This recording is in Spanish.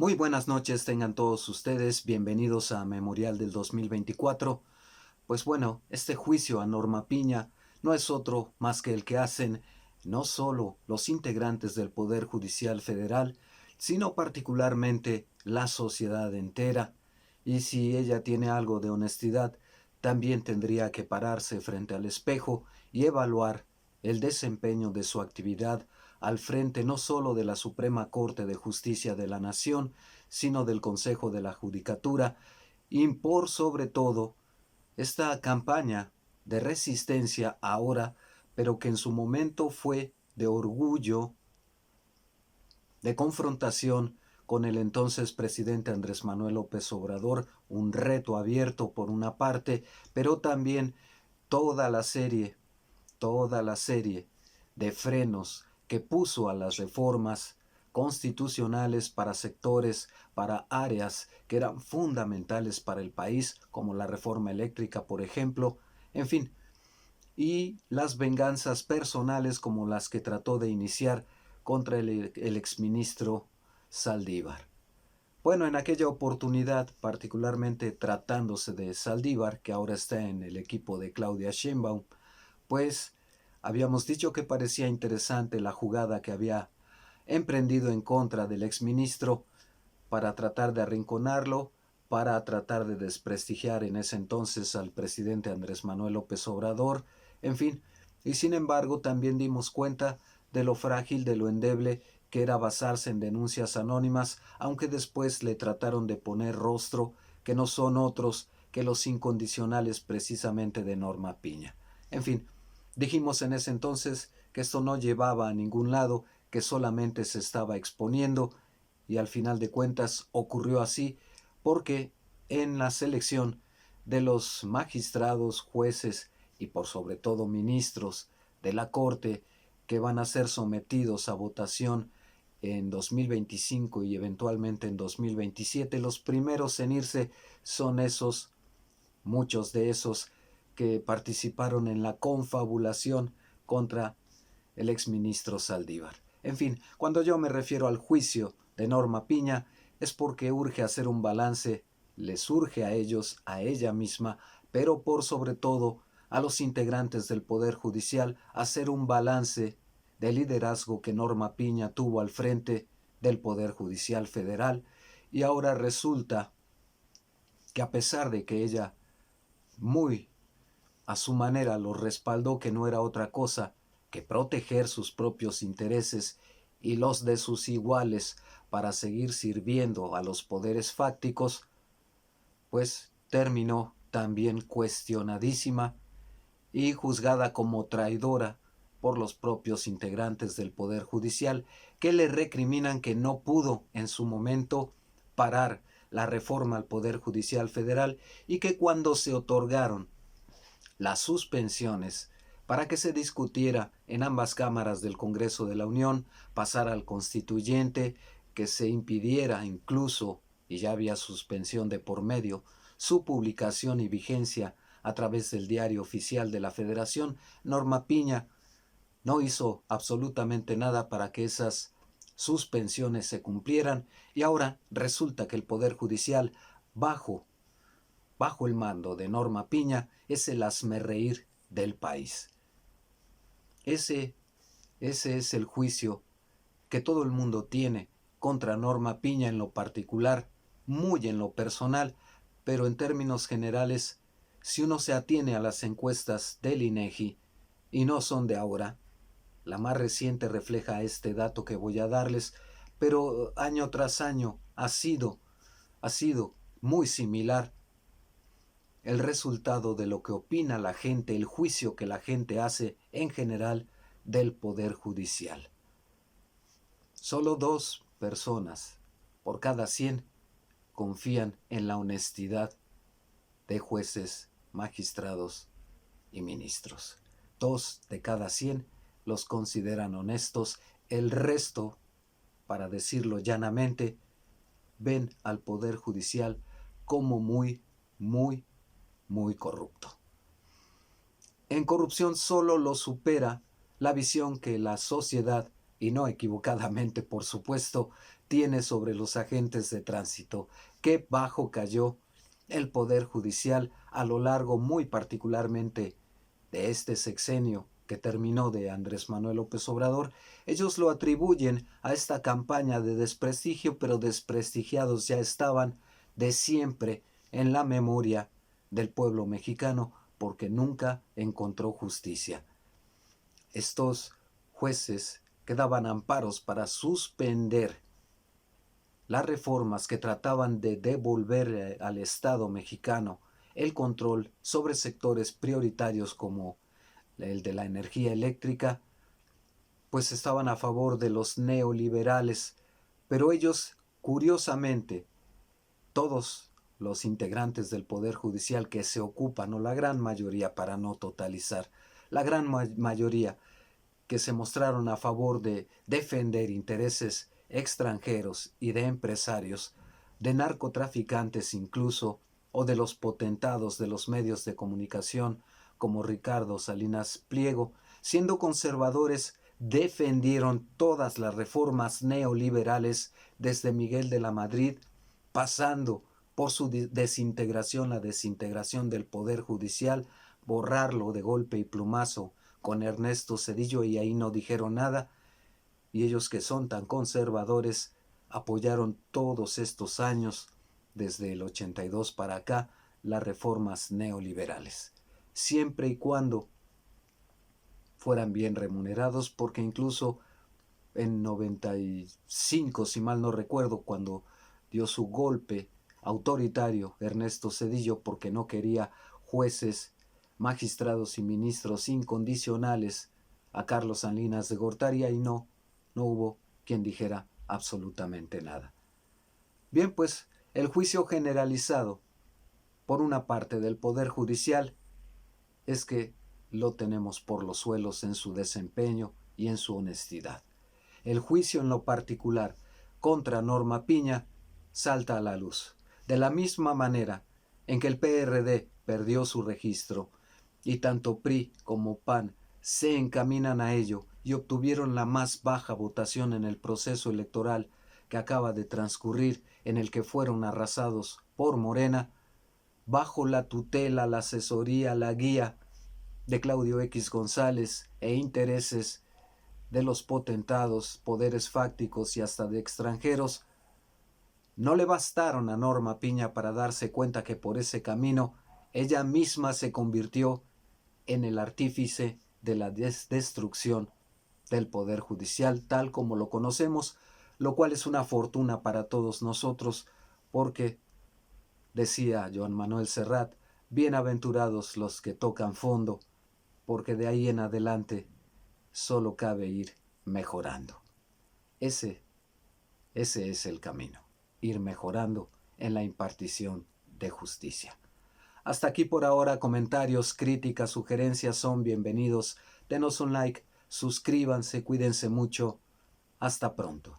Muy buenas noches tengan todos ustedes, bienvenidos a Memorial del 2024. Pues bueno, este juicio a Norma Piña no es otro más que el que hacen no solo los integrantes del Poder Judicial Federal, sino particularmente la sociedad entera. Y si ella tiene algo de honestidad, también tendría que pararse frente al espejo y evaluar el desempeño de su actividad al frente no solo de la Suprema Corte de Justicia de la Nación, sino del Consejo de la Judicatura, y por sobre todo esta campaña de resistencia ahora, pero que en su momento fue de orgullo, de confrontación con el entonces presidente Andrés Manuel López Obrador, un reto abierto por una parte, pero también toda la serie, toda la serie de frenos que puso a las reformas constitucionales para sectores, para áreas que eran fundamentales para el país, como la reforma eléctrica, por ejemplo, en fin, y las venganzas personales como las que trató de iniciar contra el exministro Saldívar. Bueno, en aquella oportunidad, particularmente tratándose de Saldívar, que ahora está en el equipo de Claudia Sheinbaum, pues habíamos dicho que parecía interesante la jugada que había emprendido en contra del exministro para tratar de arrinconarlo, para tratar de desprestigiar en ese entonces al presidente Andrés Manuel López Obrador, en fin, y sin embargo también dimos cuenta de lo frágil, de lo endeble que era basarse en denuncias anónimas, aunque después le trataron de poner rostro, que no son otros que los incondicionales precisamente de Norma Piña. En fin, dijimos en ese entonces que esto no llevaba a ningún lado, que solamente se estaba exponiendo, y al final de cuentas ocurrió así porque en la selección de los magistrados, jueces y por sobre todo ministros de la Corte que van a ser sometidos a votación en 2025 y eventualmente en 2027, los primeros en irse son esos, muchos de esos que participaron en la confabulación contra el exministro Saldívar. En fin, cuando yo me refiero al juicio de Norma Piña, es porque urge hacer un balance, les urge a ellos, a ella misma, pero por sobre todo a los integrantes del Poder Judicial, hacer un balance del liderazgo que Norma Piña tuvo al frente del Poder Judicial Federal, y ahora resulta que a pesar de que ella muy a su manera lo respaldó, que no era otra cosa que proteger sus propios intereses y los de sus iguales para seguir sirviendo a los poderes fácticos, pues terminó también cuestionadísima y juzgada como traidora por los propios integrantes del Poder Judicial, que le recriminan que no pudo en su momento parar la reforma al Poder Judicial Federal, y que cuando se otorgaron las suspensiones para que se discutiera en ambas cámaras del Congreso de la Unión, pasara al constituyente, que se impidiera incluso, y ya había suspensión de por medio, su publicación y vigencia a través del Diario Oficial de la Federación. Norma Piña no hizo absolutamente nada para que esas suspensiones se cumplieran, y ahora resulta que el Poder Judicial, bajo el mando de Norma Piña, es el hazmerreír del país. Ese es el juicio que todo el mundo tiene contra Norma Piña en lo particular, muy en lo personal, pero en términos generales, si uno se atiene a las encuestas del INEGI, y no son de ahora, la más reciente refleja este dato que voy a darles, pero año tras año ha sido muy similar el resultado de lo que opina la gente, el juicio que la gente hace en general del Poder Judicial. Solo 2 personas por cada 100 confían en la honestidad de jueces, magistrados y ministros. 2 de cada 100 los consideran honestos. El resto, para decirlo llanamente, ven al Poder Judicial como muy corrupto. En corrupción solo lo supera la visión que la sociedad, y no equivocadamente por supuesto, tiene sobre los agentes de tránsito. Qué bajo cayó el Poder Judicial a lo largo muy particularmente de este sexenio que terminó de Andrés Manuel López Obrador. Ellos lo atribuyen a esta campaña de desprestigio, pero desprestigiados ya estaban de siempre en la memoria del pueblo mexicano porque nunca encontró justicia. Estos jueces que daban amparos para suspender las reformas que trataban de devolver al Estado mexicano el control sobre sectores prioritarios como el de la energía eléctrica, pues estaban a favor de los neoliberales, pero ellos, curiosamente, todos los integrantes del Poder Judicial que se ocupan, o la gran mayoría para no totalizar, la gran mayoría que se mostraron a favor de defender intereses extranjeros y de empresarios, de narcotraficantes incluso, o de los potentados de los medios de comunicación como Ricardo Salinas Pliego, siendo conservadores, defendieron todas las reformas neoliberales desde Miguel de la Madrid, pasando por su desintegración, la desintegración del Poder Judicial, borrarlo de golpe y plumazo con Ernesto Zedillo, y ahí no dijeron nada, y ellos que son tan conservadores apoyaron todos estos años, desde el 82 para acá, las reformas neoliberales, siempre y cuando fueran bien remunerados, porque incluso en 95, si mal no recuerdo, cuando dio su golpe autoritario Ernesto Zedillo porque no quería jueces, magistrados y ministros incondicionales a Carlos Salinas de Gortari, y no hubo quien dijera absolutamente nada. Bien, pues el juicio generalizado por una parte del Poder Judicial es que lo tenemos por los suelos en su desempeño y en su honestidad. El juicio en lo particular contra Norma Piña salta a la luz. De la misma manera en que el PRD perdió su registro y tanto PRI como PAN se encaminan a ello y obtuvieron la más baja votación en el proceso electoral que acaba de transcurrir, en el que fueron arrasados por Morena, bajo la tutela, la asesoría, la guía de Claudio X González e intereses de los potentados, poderes fácticos y hasta de extranjeros, no le bastaron a Norma Piña para darse cuenta que por ese camino ella misma se convirtió en el artífice de la destrucción del Poder Judicial tal como lo conocemos, lo cual es una fortuna para todos nosotros, porque, decía Joan Manuel Serrat, bienaventurados los que tocan fondo, porque de ahí en adelante solo cabe ir mejorando. Ese es el camino, ir mejorando en la impartición de justicia. Hasta aquí por ahora. Comentarios, críticas, sugerencias son bienvenidos. Denos un like, suscríbanse, cuídense mucho. Hasta pronto.